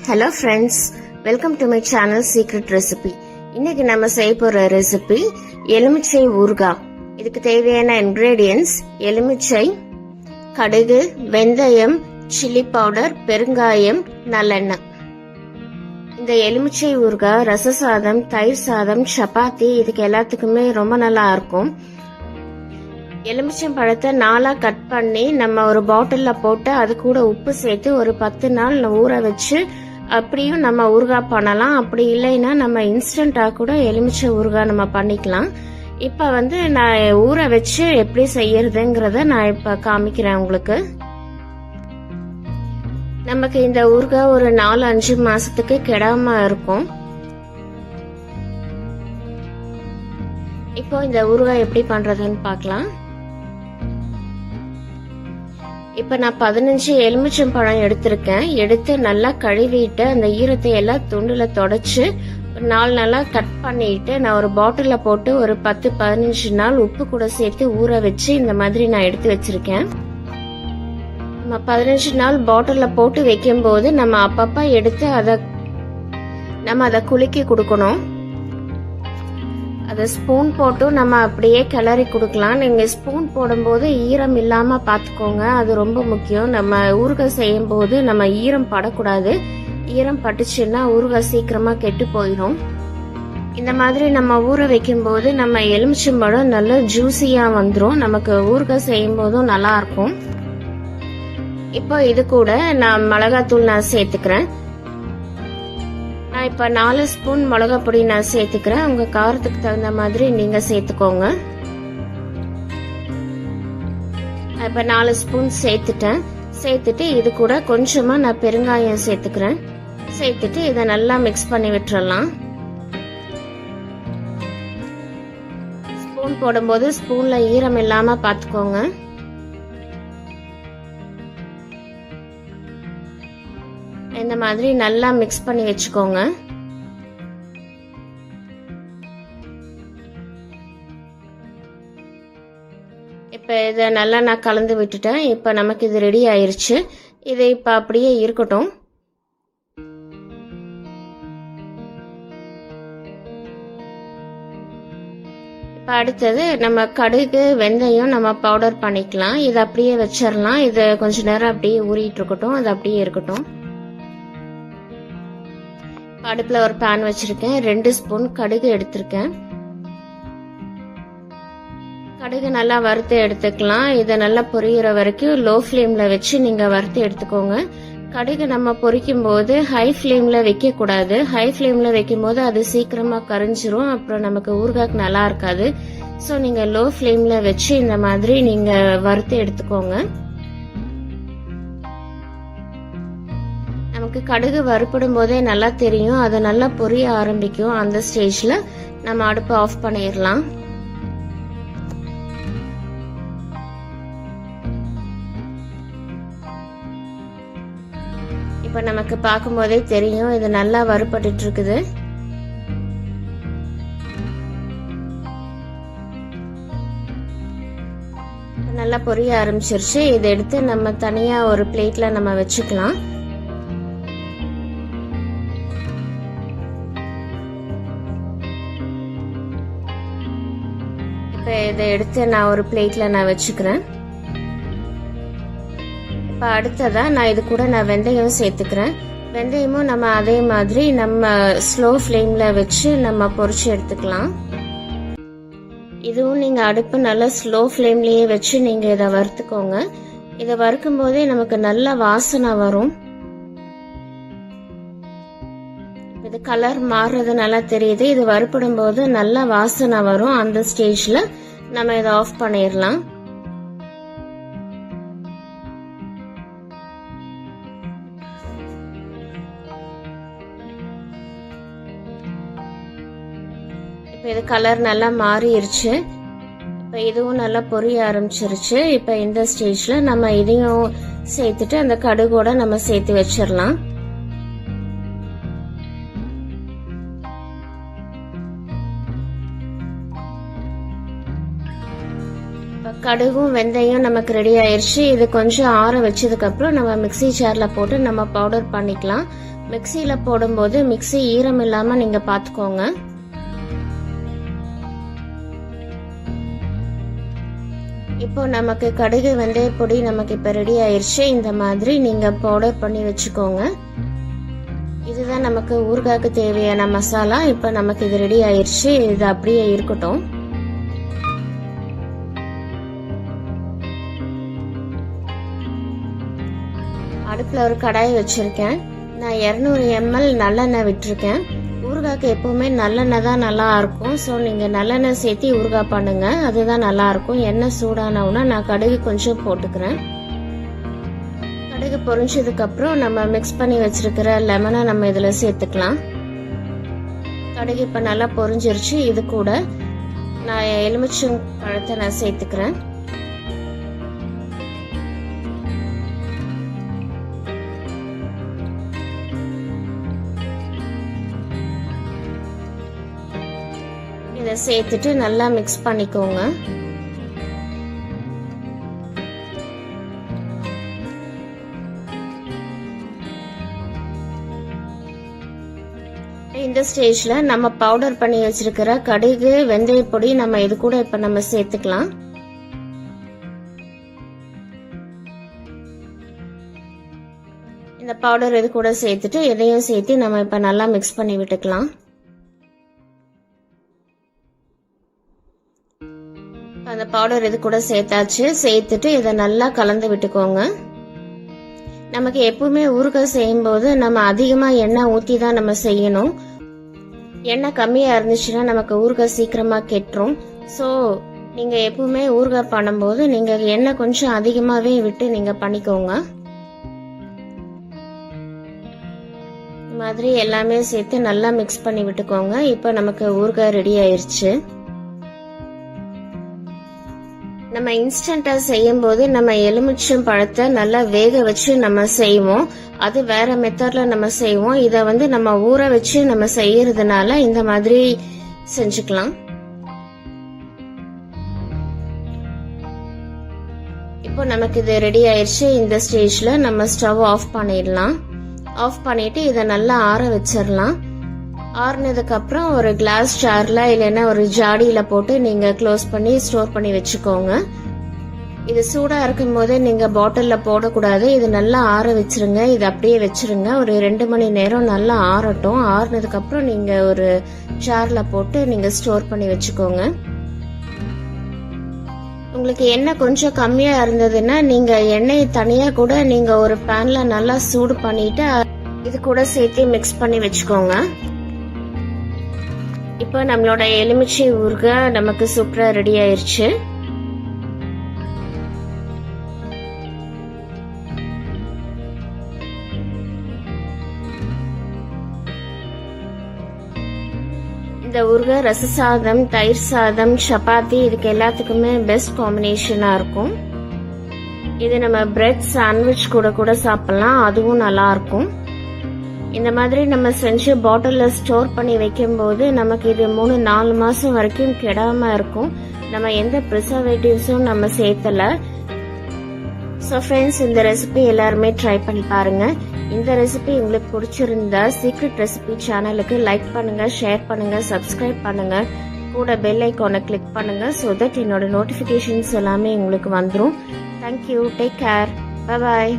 Hello friends, welcome to my channel secret recipe. இன்னைக்கு நம்ம செய்ய போற ரெசிபி எலுமிச்சை ஊறுகாய். இதுக்கு தேவையான இன்கிரீடியன்ஸ் எலுமிச்சை, கடுகு, வெந்தயம், சில்லி பவுடர், பெருங்காயம், நல்லெண்ணெய். இந்த எலுமிச்சை ஊறுகாய் ரச சாதம், தயிர் சாதம், சப்பாத்தி இதுக்கு எல்லாத்துக்குமே ரொம்ப நல்லா இருக்கும். எலுமிச்சம் பழத்தை 4 கட் பண்ணி நம்ம ஒரு பாட்டில்ல போட்டு அது கூட உப்பு சேர்த்து ஒரு 10 நாள் ஊற வச்சு அப்படியும் நம்ம ஊறுகாய் பண்ணலாம். அப்படி இல்லைன்னா நம்ம இன்ஸ்டன்டா கூட எலுமிச்சை ஊறுகாய் நம்ம பண்ணிக்கலாம். இப்ப நான் ஊற வச்சு எப்படி செய்யறதுங்கிறத நான் இப்ப காமிக்கிறேன் உங்களுக்கு. நமக்கு இந்த ஊறுகாய் ஒரு 4-5 மாசத்துக்கு கெடாம இருக்கும். இப்போ இந்த ஊறுகாய் எப்படி பண்றதுன்னு பார்க்கலாம். இப்ப நான் 15 எலுமிச்சம் பழம் எடுத்திருக்கேன். எடுத்து நல்லா கழுவிட்டு அந்த ஈரத்தை எல்லாம் துண்டுல தொடச்சு 4 நாளா கட் பண்ணிட்டு நான் ஒரு பாட்டில போட்டு ஒரு 10-15 நாள் உப்பு கூட சேர்த்து ஊற வச்சு இந்த மாதிரி நான் எடுத்து வச்சிருக்கேன். நம்ம 15 நாள் பாட்டில போட்டு வைக்கும் போது நம்ம அப்பப்ப எடுத்து அதை குலுக்கி கொடுக்கணும். அதை ஸ்பூன் போட்டு நம்ம அப்படியே கிளறி கொடுக்கலாம். நீங்க ஸ்பூன் போடும்போது ஈரம் இல்லாம பாத்துக்கோங்க, அது ரொம்ப முக்கியம். நம்ம ஊறுகாய் செய்யும் போது நம்ம ஈரம் படக்கூடாது. ஈரம் பட்டுச்சுன்னா ஊறுகாய் சீக்கிரமா கெட்டு போயிடும். இந்த மாதிரி நம்ம ஊற வைக்கும் போது நம்ம எலுமிச்சம்பழம் நல்லா ஜூசியா வந்துடும். நமக்கு ஊறுகாய் செய்யும் போதும் நல்லா இருக்கும். இப்போ இது கூட நான் மிளகாத்தூள் நான் சேர்த்துக்கிறேன். நான் இப்ப 4 ஸ்பூன் மிளகா பொடி நான் சேர்த்துக்கிறேன். உங்க காரத்துக்கு தகுந்த மாதிரி நீங்க சேர்த்துக்கோங்க. இப்ப 4 ஸ்பூன் சேர்த்துட்டு இது கூட கொஞ்சமா நான் பெருங்காயம் சேர்த்துக்கிறேன். சேர்த்துட்டு இதை நல்லா மிக்ஸ் பண்ணி விட்டுறலாம். ஸ்பூன் போடும்போது ஸ்பூன்ல ஈரம் இல்லாம பாத்துக்கோங்க. இந்த மாதிரி நல்லா மிக்ஸ் பண்ணி வச்சுக்கோங்க. இப்ப இத நல்லா நான் கலந்து விட்டுட்டேன். இப்ப நமக்கு இது ரெடி ஆயிருச்சு. இது இப்ப அப்படியே இருக்கட்டும். இப்ப அடுத்தது நம்ம கடுகு, வெந்தயம் நம்ம பவுடர் பண்ணிக்கலாம். இது அப்படியே வச்சிடலாம். இது கொஞ்ச நேரம் அப்படியே ஊறிட்டு இருக்கட்டும். அது அப்படியே இருக்கட்டும். அடுப்புல ஒரு பேன் வச்சிருக்கேன். 2 ஸ்பூன் கடுகு எடுத்திருக்கேன். கடுகு நல்லா வறுத்து எடுத்துக்கலாம். இதை நல்லா பொரியிற வரைக்கும் லோ ஃப்ளேம்ல வச்சு நீங்க வறுத்து எடுத்துக்கோங்க. கடுகு நம்ம பொரிக்கும் போது ஹை ஃப்ளேம்ல வைக்க கூடாது. ஹை ஃப்ளேம்ல வைக்கும் போது அது சீக்கிரமா கரிஞ்சிரும். அப்புறம் நமக்கு ஊறுகாய்க்கு நல்லா இருக்காது. ஸோ நீங்க லோ ஃப்ளேம்ல வச்சு இந்த மாதிரி நீங்க வறுத்து எடுத்துக்கோங்க. நமக்கு கடுகு வறுப்படும் போதே நல்லா தெரியும். அது நல்லா பொரிய ஆரம்பிக்கும். அந்த ஸ்டேஜ்ல நம்ம அடுப்பை ஆஃப் பண்ணிடலாம். இப்ப நமக்கு பார்க்கும் போதே தெரியும் இது நல்லா வறுபட்டு இருக்குது. நல்லா பொரிய ஆரம்பிச்சிருச்சு. இதை எடுத்து நம்ம தனியா ஒரு பிளேட்ல நம்ம வச்சுக்கலாம். இதை எடுத்து நான் ஒரு பிளேட்ல நான் வச்சுக்கிறேன். இப்ப அடுத்ததா நான் இது கூட நான் வெந்தயம் சேர்த்துக்கிறேன். வெந்தயமும் நம்ம அதே மாதிரி நம்ம ஸ்லோ ஃப்ளேம்ல வச்சு நம்ம பொரிச்சு எடுத்துக்கலாம். இதுவும் நீங்க அடுப்பு நல்லா ஸ்லோ ஃப்ளேம்லயே வச்சு நீங்க இதை வறுத்துக்கோங்க. இதை வறுக்கும் போதே நமக்கு நல்ல வாசனை வரும். இது கலர் மாறுறது நல்லா தெரியுது. இது வறுப்படும் போது நல்ல வாசனை வரும். அந்த ஸ்டேஜ்ல நம்ம இதை ஆஃப் பண்ணிடலாம். இப்ப இது கலர் நல்லா மாறிடுச்சு. இப்ப இதுவும் நல்லா பொரிய ஆரம்பிச்சிருச்சு. இப்ப இந்த ஸ்டேஜ்ல நம்ம இதையும் சேர்த்துட்டு அந்த கடுகோட நம்ம சேர்த்து வச்சிடலாம். கடுகும் வெந்தயம் நமக்கு ரெடி ஆயிருச்சு. இது கொஞ்சம் ஆற வச்சதுக்கு அப்புறம் நம்ம மிக்ஸி ஜார்ல போட்டு நம்ம பவுடர் பண்ணிக்கலாம். மிக்சியில போடும்போது மிக்சி ஈரம் இல்லாம நீங்க பாத்துக்கோங்க. இப்போ நமக்கு கடுகு வெந்தய பொடி நமக்கு இப்ப ரெடி ஆயிருச்சு. இந்த மாதிரி நீங்க பவுடர் பண்ணி வச்சுக்கோங்க. இதுதான் நமக்கு ஊறுகாய்க்கு தேவையான மசாலா. இப்ப நமக்கு இது ரெடி ஆயிருச்சு. இது அப்படியே இருக்கட்டும். அடுப்புல ஒரு கடாய் வச்சிருக்கேன். நான் 200 ml நல்லெண்ணெய் விட்டுருக்கேன். ஊறுகாய்க்கு எப்பவுமே நல்லெண்ணெய் தான் நல்லா இருக்கும். ஸோ நீங்க நல்லெண்ணெய் சேர்த்து ஊறுகாய் பண்ணுங்க, அதுதான் நல்லா இருக்கும். எண்ணெய் சூடானவுன்னா நான் கடுகு கொஞ்சம் போட்டுக்கிறேன். கடுகு பொரிஞ்சதுக்கு அப்புறம் நம்ம மிக்ஸ் பண்ணி வச்சிருக்கிற லெமனை நம்ம இதுல சேர்த்துக்கலாம். கடுகு இப்ப நல்லா பொரிஞ்சிருச்சு. இது கூட நான் எலுமிச்சம் பழத்தை நான் சேர்த்துக்கிறேன். இதை சேர்த்துட்டு நல்லா மிக்ஸ் பண்ணிக்கோங்க. இந்த ஸ்டேஜ்ல நம்ம பவுடர் பண்ணி வச்சிருக்கிற கடுகு வெந்தய பொடி நம்ம இது கூட இப்ப நம்ம சேர்த்துக்கலாம். இந்த பவுடர் இது கூட சேர்த்துட்டு இதையும் சேர்த்து நம்ம இப்ப நல்லா மிக்ஸ் பண்ணி விட்டுக்கலாம். அந்த பவுடர் இது கூட சேர்த்தாச்சு. சேர்த்துட்டு இதை நல்லா கலந்து விட்டுக்கோங்க. நமக்கு எப்பவுமே ஊறுகாய் செய்யும் போது நம்ம அதிகமா எண்ணெய் ஊத்தி தான் நம்ம செய்யணும். எண்ணெய் கம்மியா இருந்துச்சுன்னா நமக்கு ஊறுகாய் சீக்கிரமா கெட்டுரும். ஸோ நீங்க எப்பவுமே ஊறுகாய் பண்ணும்போது நீங்க எண்ணெய் கொஞ்சம் அதிகமாவே விட்டு நீங்க பண்ணிக்கோங்க. இந்த மாதிரி எல்லாமே சேர்த்து நல்லா மிக்ஸ் பண்ணி விட்டுக்கோங்க. இப்போ நமக்கு ஊறுகாய் ரெடி ஆயிருச்சு. நம்ம இன்ஸ்டன்டா செய்யும் போது நம்ம எலுமிச்சம் பழத்தை நல்லா வேக வச்சு நம்ம செய்வோம். அது வேற மெத்தட்ல நம்ம செய்வோம். இத நம்ம ஊற வச்சு நம்ம செய்யறதுனால இந்த மாதிரி செஞ்சுக்கலாம். இப்போ நமக்கு இது ரெடி ஆயிடுச்சு. இந்த ஸ்டேஜ்ல நம்ம ஸ்டவ் ஆஃப் பண்ணிடலாம். ஆஃப் பண்ணிட்டு இதை நல்லா ஆற வச்சிடலாம். ஆறுனதுக்கு அப்புறம் ஒரு கிளாஸ் ஜார்ல இல்லைன்னா ஒரு ஜாடியில போட்டு நீங்க க்ளோஸ் பண்ணி ஸ்டோர் பண்ணி வச்சுக்கோங்க. இது சூடா இருக்கும் போதே நீங்க பாட்டில்ல போடக்கூடாது. இது நல்லா ஆற வச்சிருங்க. இது அப்படியே வச்சிருங்க. ஒரு 2 மணி நேரம் நல்லா ஆறட்டும். ஆறுனதுக்கு அப்புறம் நீங்க ஒரு ஜார்ல போட்டு நீங்க ஸ்டோர் பண்ணி வச்சுக்கோங்க. உங்களுக்கு எண்ணெய் கொஞ்சம் கம்மியா இருந்ததுன்னா நீங்க எண்ணெய் தனியா கூட நீங்க ஒரு பேன்ல நல்லா சூடு பண்ணிட்டு இது கூட சேர்த்து மிக்ஸ் பண்ணி வச்சுக்கோங்க. இப்போ நம்மளோட எலுமிச்சை ஊறுகாய் நமக்கு சூப்பரா ரெடி ஆயிருச்சு. இந்த ஊறுகாய் ரச சாதம், தயிர் சாதம், சப்பாத்தி இதுக்கு எல்லாத்துக்குமே பெஸ்ட் காம்பினேஷனா இருக்கும். இது நம்ம பிரெட் சாண்ட்விச் கூட கூட சாப்பிடலாம். அதுவும் நல்லா இருக்கும். இந்த மாதிரி நம்ம செஞ்சு பாட்டில்ல ஸ்டோர் பண்ணி வைக்கும் போது நமக்கு இது 3-4 மாசம் வரைக்கும் கெடாம இருக்கும். நம்ம எந்த ப்ரிசர்வேட்டிவ்ஸும் நம்ம சேர்த்தல. ஸோ ஃப்ரெண்ட்ஸ், இந்த ரெசிபி எல்லாருமே ட்ரை பண்ணி பாருங்க. இந்த ரெசிபி உங்களுக்கு பிடிச்சிருந்தா சீக்ரெட் ரெசிபி சேனலுக்கு லைக் பண்ணுங்க, ஷேர் பண்ணுங்க, சப்ஸ்கிரைப் பண்ணுங்க, கூட பெல் ஐக்கானை கிளிக் பண்ணுங்க. ஸோ தட் என்னோட நோட்டிபிகேஷன்ஸ் எல்லாமே உங்களுக்கு வந்துடும். Thank you. Take care. Bye bye.